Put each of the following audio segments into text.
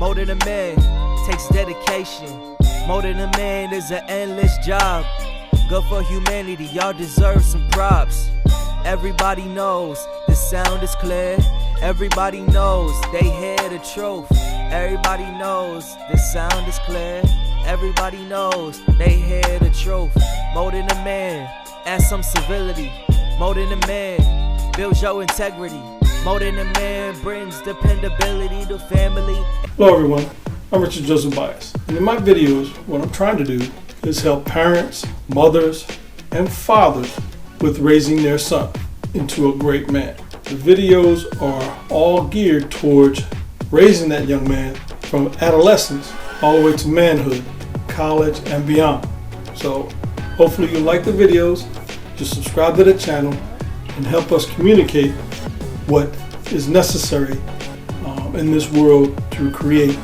More than a man takes dedication. More than a man is an endless job. Good for humanity, y'all deserve some props. Everybody knows the sound is clear. Everybody knows they hear the truth. Everybody knows the sound is clear. Everybody knows they hear the truth. More than a man, add some civility. More than a man, builds your integrity. More than a man brings dependability to family. Hello everyone, I'm Richard Joseph Bias, and in my videos what I'm trying to do is help parents, mothers, and fathers with raising their son into a great man. The videos are all geared towards raising that young man from adolescence all the way to manhood, college, and beyond. So hopefully you like the videos. Just subscribe to the channel and help us communicate what is necessary in this world to create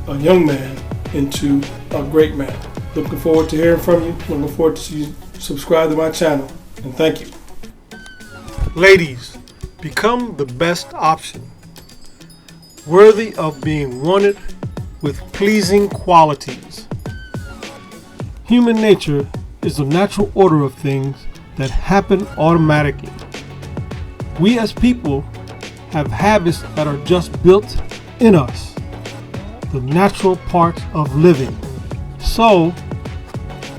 a young man into a great man. Looking forward to hearing from you. Looking forward to see you subscribe to my channel, and thank you. Ladies, become the best option, worthy of being wanted with pleasing qualities. Human nature is the natural order of things that happen automatically. We as people have habits that are just built in us, the natural parts of living. So,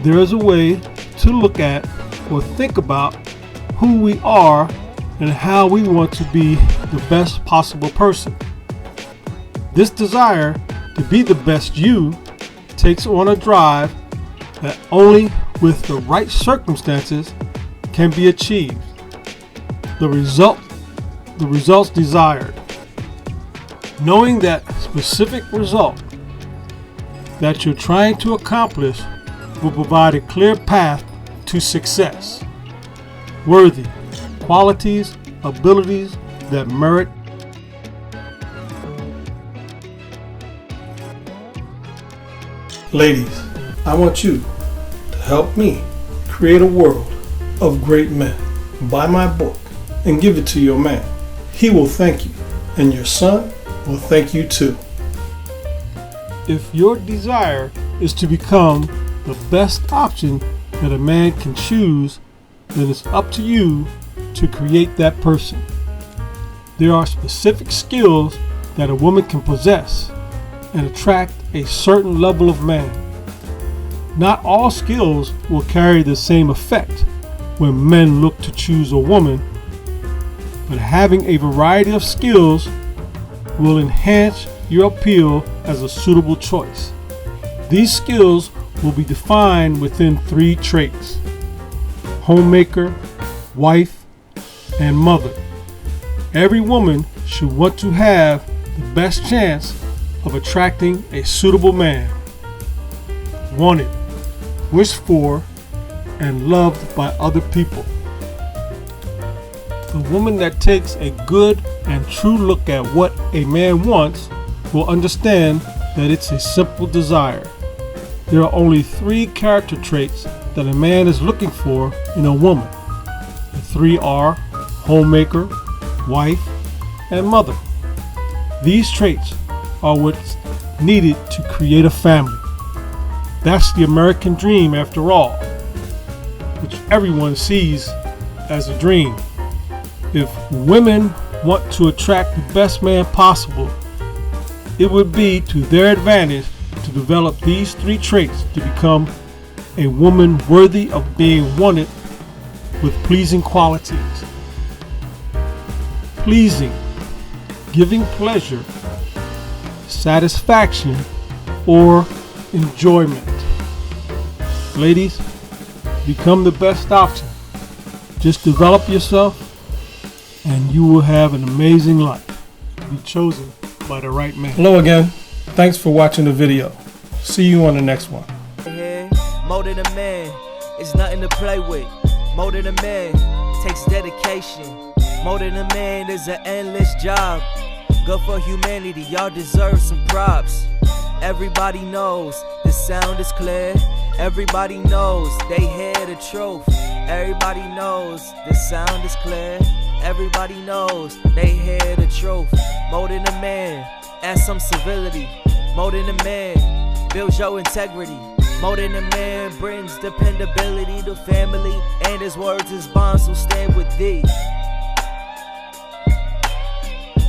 there is a way to look at or think about who we are and how we want to be the best possible person. This desire to be the best you takes on a drive that only with the right circumstances can be achieved. The results desired. Knowing that specific result that you're trying to accomplish will provide a clear path to success. Worthy qualities, abilities that merit. Ladies, I want you to help me create a world of great men. Buy my book and give it to your man. He will thank you, and your son will thank you too. If your desire is to become the best option that a man can choose, then it's up to you to create that person. There are specific skills that a woman can possess and attract a certain level of man. Not all skills will carry the same effect when men look to choose a woman, but having a variety of skills will enhance your appeal as a suitable choice. These skills will be defined within 3 traits: homemaker, wife, and mother. Every woman should want to have the best chance of attracting a suitable man, wanted, wished for, and loved by other people. The woman that takes a good and true look at what a man wants will understand that it's a simple desire. There are only 3 character traits that a man is looking for in a woman. The 3 are homemaker, wife, and mother. These traits are what's needed to create a family. That's the American dream after all, which everyone sees as a dream. If women want to attract the best man possible, it would be to their advantage to develop these 3 traits to become a woman worthy of being wanted with pleasing qualities. Pleasing, giving pleasure, satisfaction, or enjoyment. Ladies, become the best option. Just develop yourself and you will have an amazing life. Be chosen by the right man. Hello again. Thanks for watching the video. See you on the next one. More than a man is nothing to play with. More than a man takes dedication. More than a man is an endless job. Good for humanity, y'all deserve some props. Everybody knows the sound is clear. Everybody knows they hear the truth. Everybody knows the sound is clear. Everybody knows they hear the truth. More than a man, add some civility. More than a man builds your integrity. More than a man brings dependability to family, and his words is bond, so stand with this.